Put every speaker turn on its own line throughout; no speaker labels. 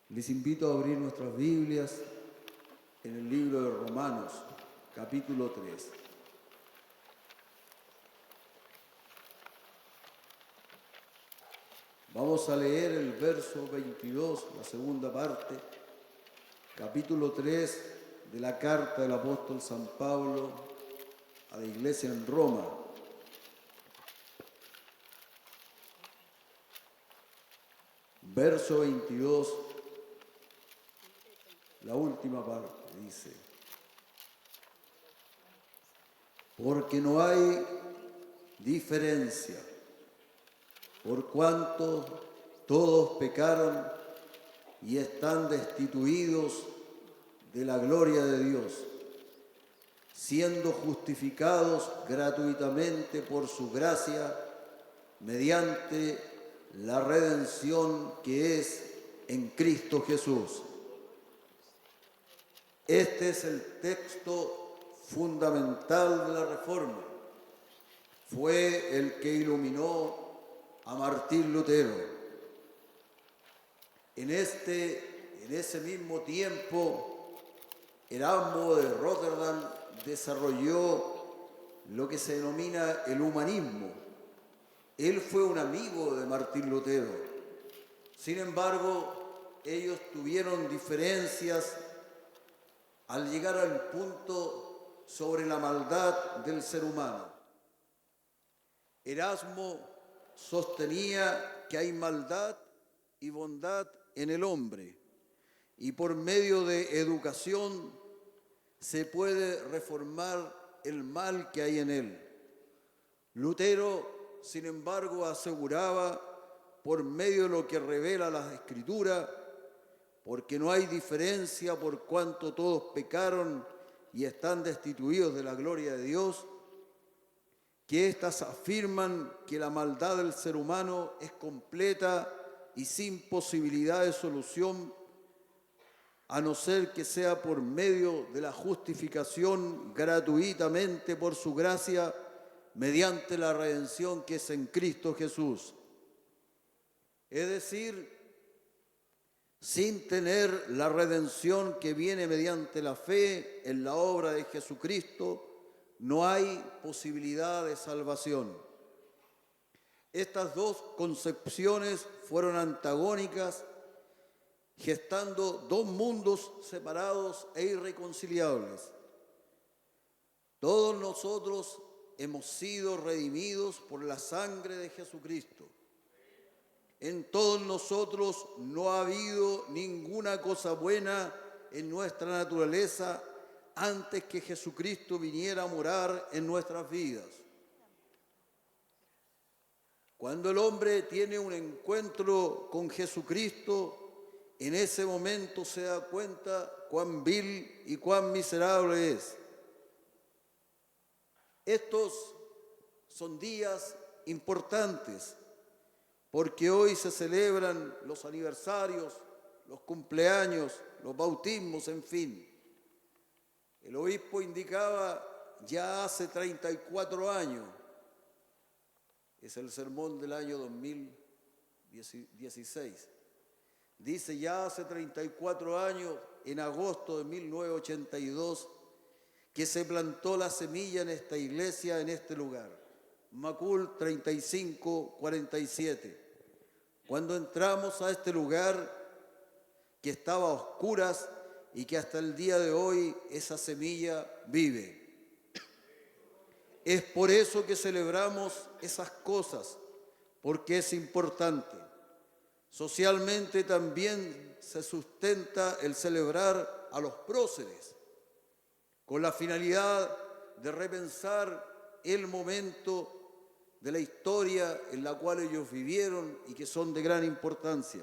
Les invito a abrir nuestras Biblias en el libro de Romanos, capítulo 3. Vamos a leer el verso 22, la segunda parte, capítulo 3 de la carta del apóstol San Pablo a la iglesia en Roma. Verso 22, la última parte, dice: porque no hay diferencia, por cuanto todos pecaron y están destituidos de la gloria de Dios, siendo justificados gratuitamente por su gracia mediante la redención que es en Cristo Jesús. Este es el texto fundamental de la Reforma. Fue el que iluminó a Martín Lutero. En ese mismo tiempo, Erasmo de Rotterdam desarrolló lo que se denomina el humanismo. Él fue un amigo de Martín Lutero. Sin embargo, ellos tuvieron diferencias al llegar al punto sobre la maldad del ser humano. Erasmo sostenía que hay maldad y bondad en el hombre, y por medio de educación se puede reformar el mal que hay en él. Lutero, sin embargo, aseguraba, por medio de lo que revela las Escrituras, porque no hay diferencia por cuanto todos pecaron y están destituidos de la gloria de Dios, que éstas afirman que la maldad del ser humano es completa y sin posibilidad de solución, a no ser que sea por medio de la justificación gratuitamente por su gracia, mediante la redención que es en Cristo Jesús. Es decir, sin tener la redención que viene mediante la fe en la obra de Jesucristo, no hay posibilidad de salvación. Estas dos concepciones fueron antagónicas, gestando dos mundos separados e irreconciliables. Todos nosotros hemos sido redimidos por la sangre de Jesucristo. En todos nosotros no ha habido ninguna cosa buena en nuestra naturaleza antes que Jesucristo viniera a morar en nuestras vidas. Cuando el hombre tiene un encuentro con Jesucristo, en ese momento se da cuenta cuán vil y cuán miserable es. Estos son días importantes, porque hoy se celebran los aniversarios, los cumpleaños, los bautismos, en fin. El obispo indicaba ya hace 34 años, es el sermón del año 2016. Dice, ya hace 34 años, en agosto de 1982, que se plantó la semilla en esta iglesia, en este lugar. Macul 3547. Cuando entramos a este lugar que estaba a oscuras y que hasta el día de hoy esa semilla vive. Es por eso que celebramos esas cosas, porque es importante. Socialmente también se sustenta el celebrar a los próceres, con la finalidad de repensar el momento de la historia en la cual ellos vivieron y que son de gran importancia.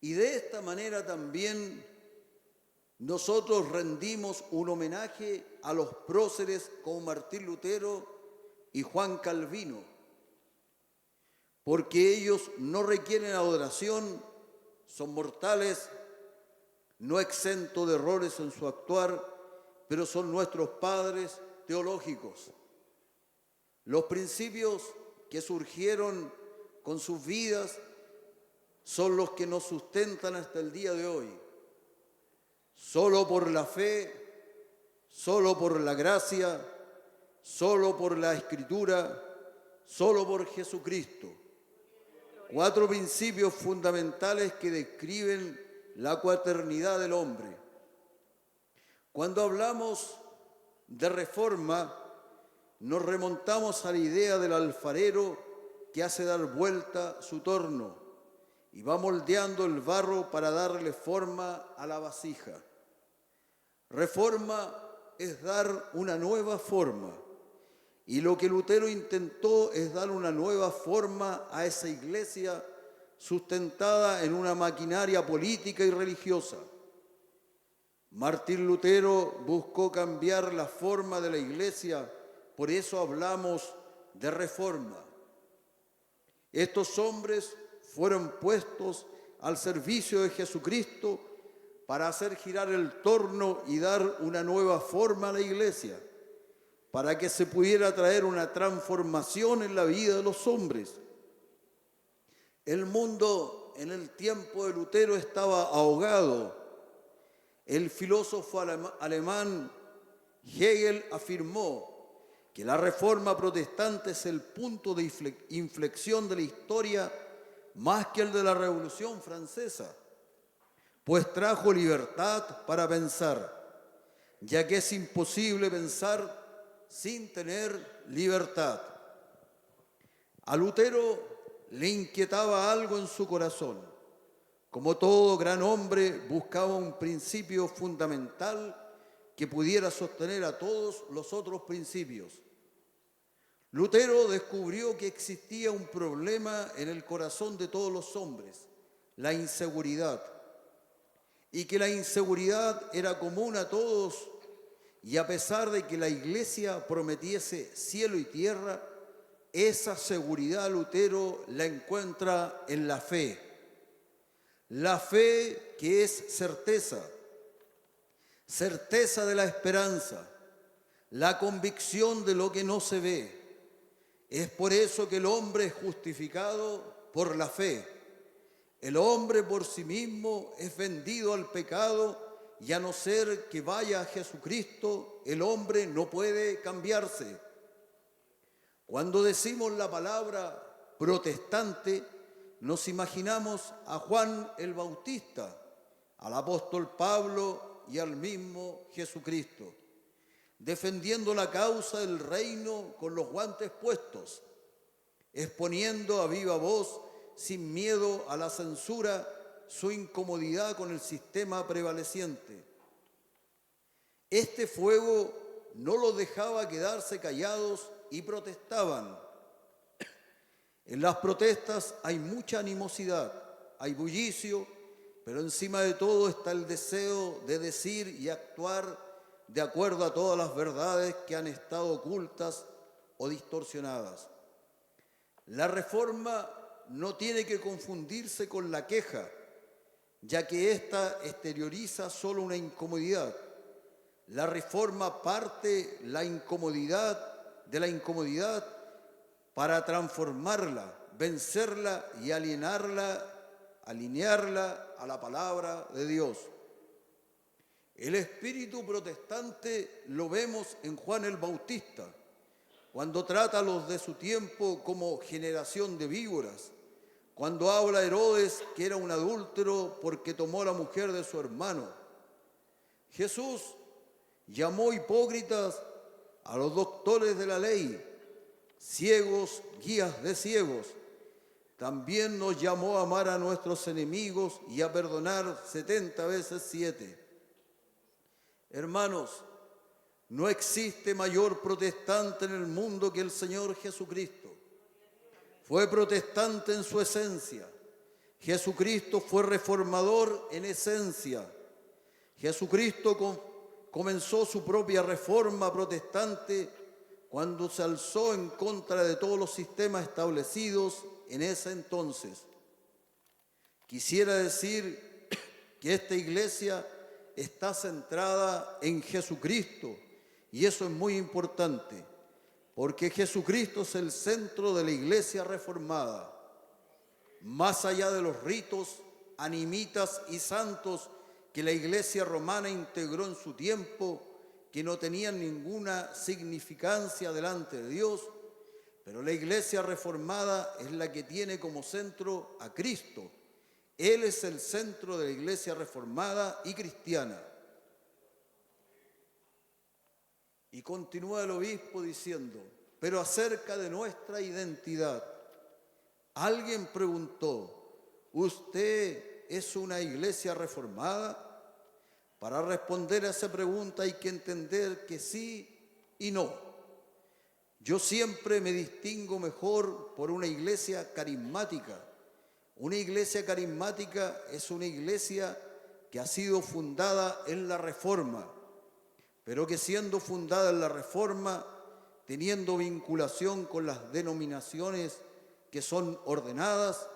Y de esta manera también nosotros rendimos un homenaje a los próceres como Martín Lutero y Juan Calvino, porque ellos no requieren adoración, son mortales, no exentos de errores en su actuar, pero son nuestros padres teológicos. Los principios que surgieron con sus vidas son los que nos sustentan hasta el día de hoy. Solo por la fe, solo por la gracia, solo por la Escritura, solo por Jesucristo. 4 principios fundamentales que describen la cuaternidad del hombre. Cuando hablamos de reforma, nos remontamos a la idea del alfarero que hace dar vuelta su torno y va moldeando el barro para darle forma a la vasija. Reforma es dar una nueva forma, y lo que Lutero intentó es dar una nueva forma a esa iglesia sustentada en una maquinaria política y religiosa. Martín Lutero buscó cambiar la forma de la iglesia, por eso hablamos de reforma. Estos hombres fueron puestos al servicio de Jesucristo para hacer girar el torno y dar una nueva forma a la iglesia, para que se pudiera traer una transformación en la vida de los hombres. El mundo en el tiempo de Lutero estaba ahogado. El filósofo alemán Hegel afirmó que la reforma protestante es el punto de inflexión de la historia más que el de la Revolución Francesa, pues trajo libertad para pensar, ya que es imposible pensar sin tener libertad. A Lutero le inquietaba algo en su corazón. Como todo gran hombre, buscaba un principio fundamental que pudiera sostener a todos los otros principios. Lutero descubrió que existía un problema en el corazón de todos los hombres, la inseguridad, y que la inseguridad era común a todos, y a pesar de que la iglesia prometiese cielo y tierra, esa seguridad Lutero la encuentra en la fe. La fe que es certeza, certeza de la esperanza, la convicción de lo que no se ve. Es por eso que el hombre es justificado por la fe. El hombre por sí mismo es vendido al pecado y a no ser que vaya a Jesucristo, el hombre no puede cambiarse. Cuando decimos la palabra protestante, nos imaginamos a Juan el Bautista, al apóstol Pablo y al mismo Jesucristo, defendiendo la causa del reino con los guantes puestos, exponiendo a viva voz, sin miedo a la censura, su incomodidad con el sistema prevaleciente. Este fuego no los dejaba quedarse callados y protestaban. En las protestas hay mucha animosidad, hay bullicio, pero encima de todo está el deseo de decir y actuar de acuerdo a todas las verdades que han estado ocultas o distorsionadas. La reforma no tiene que confundirse con la queja, ya que ésta exterioriza solo una incomodidad. La reforma parte de la incomodidad para transformarla, vencerla y alinearla a la palabra de Dios. El espíritu protestante lo vemos en Juan el Bautista, cuando trata a los de su tiempo como generación de víboras, cuando habla a Herodes que era un adúltero porque tomó la mujer de su hermano. Jesús llamó hipócritas a los doctores de la ley, ciegos, guías de ciegos. También nos llamó a amar a nuestros enemigos y a perdonar 70 veces 7. Hermanos, no existe mayor protestante en el mundo que el Señor Jesucristo. Fue protestante en su esencia. Jesucristo fue reformador en esencia. Jesucristo comenzó su propia reforma protestante cuando se alzó en contra de todos los sistemas establecidos en ese entonces. Quisiera decir que esta iglesia está centrada en Jesucristo, y eso es muy importante, porque Jesucristo es el centro de la iglesia reformada. más allá de los ritos animitas y santos que la Iglesia romana integró en su tiempo, que no tenían ninguna significancia delante de Dios, pero la Iglesia reformada es la que tiene como centro a Cristo. Él es el centro de la Iglesia reformada y cristiana. Y continúa el obispo diciendo, pero acerca de nuestra identidad, alguien preguntó, ¿usted es una iglesia reformada? Para responder a esa pregunta hay que entender que sí y no. Yo siempre me distingo mejor por una iglesia carismática. Una iglesia carismática es una iglesia que ha sido fundada en la Reforma, pero que siendo fundada en la Reforma, teniendo vinculación con las denominaciones que son ordenadas,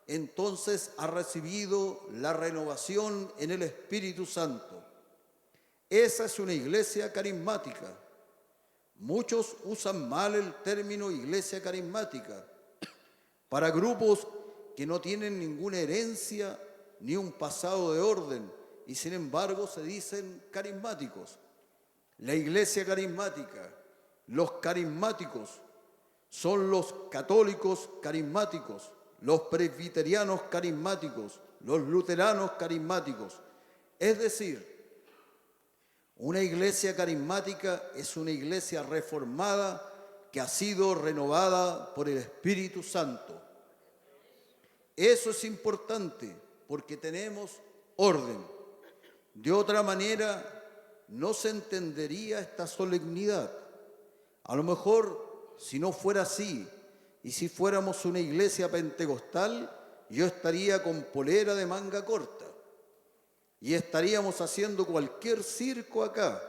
entonces ha recibido la renovación en el Espíritu Santo. Esa es una iglesia carismática. Muchos usan mal el término iglesia carismática para grupos que no tienen ninguna herencia ni un pasado de orden y sin embargo se dicen carismáticos. La iglesia carismática, los carismáticos, son los católicos carismáticos, los presbiterianos carismáticos, los luteranos carismáticos. Es decir, una iglesia carismática es una iglesia reformada que ha sido renovada por el Espíritu Santo. Eso es importante porque tenemos orden. De otra manera, no se entendería esta solemnidad. A lo mejor, si no fuera así, y si fuéramos una iglesia pentecostal, yo estaría con polera de manga corta y estaríamos haciendo cualquier circo acá,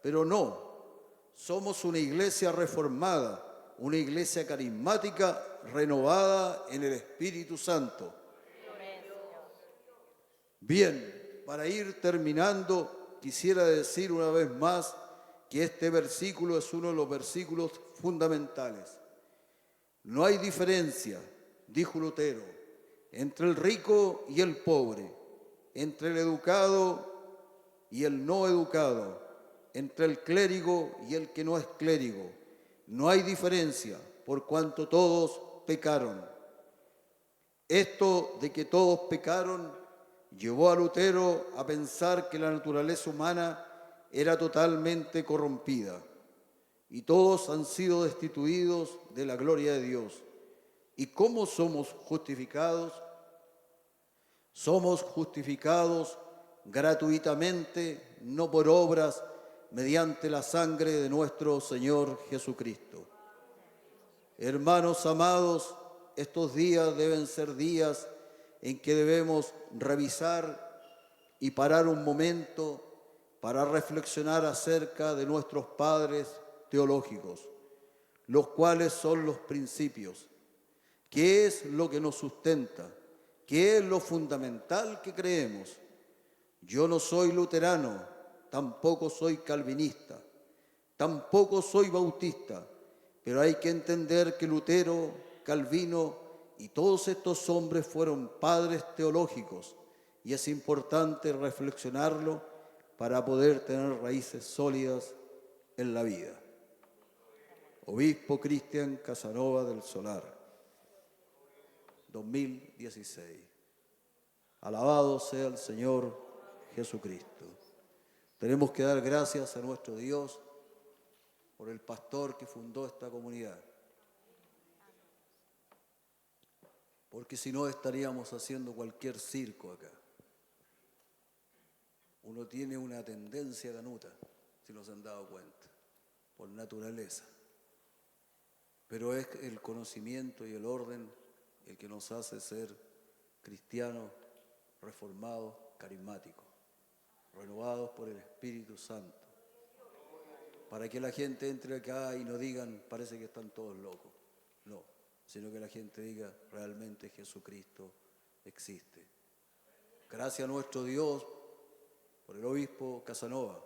pero no, somos una iglesia reformada, una iglesia carismática renovada en el Espíritu Santo. Bien, para ir terminando, quisiera decir una vez más que este versículo es uno de los versículos fundamentales. No hay diferencia, dijo Lutero, entre el rico y el pobre, entre el educado y el no educado, entre el clérigo y el que no es clérigo. No hay diferencia, por cuanto todos pecaron. Esto de que todos pecaron llevó a Lutero a pensar que la naturaleza humana era totalmente corrompida y todos han sido destituidos de la gloria de Dios. ¿Y cómo somos justificados? Somos justificados gratuitamente, no por obras, mediante la sangre de nuestro Señor Jesucristo. Hermanos amados, estos días deben ser días en que debemos revisar y parar un momento para reflexionar acerca de nuestros padres teológicos, los cuales son los principios. ¿Qué es lo que nos sustenta? ¿Qué es lo fundamental que creemos? Yo no soy luterano, tampoco soy calvinista, tampoco soy bautista, pero hay que entender que Lutero, Calvino y todos estos hombres fueron padres teológicos y es importante reflexionarlo para poder tener raíces sólidas en la vida. Obispo Cristian Casanova del Solar, 2016. Alabado sea el Señor Jesucristo. Tenemos que dar gracias a nuestro Dios por el pastor que fundó esta comunidad. Porque si no estaríamos haciendo cualquier circo acá. Uno tiene una tendencia canuta, si no se han dado cuenta, por naturaleza. Pero es el conocimiento y el orden el que nos hace ser cristianos, reformados, carismáticos, renovados por el Espíritu Santo. Para que la gente entre acá y no digan, parece que están todos locos. No, sino que la gente diga, realmente Jesucristo existe. Gracias a nuestro Dios por el obispo Casanova.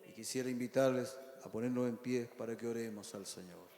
Y quisiera invitarles a ponernos en pie para que oremos al Señor.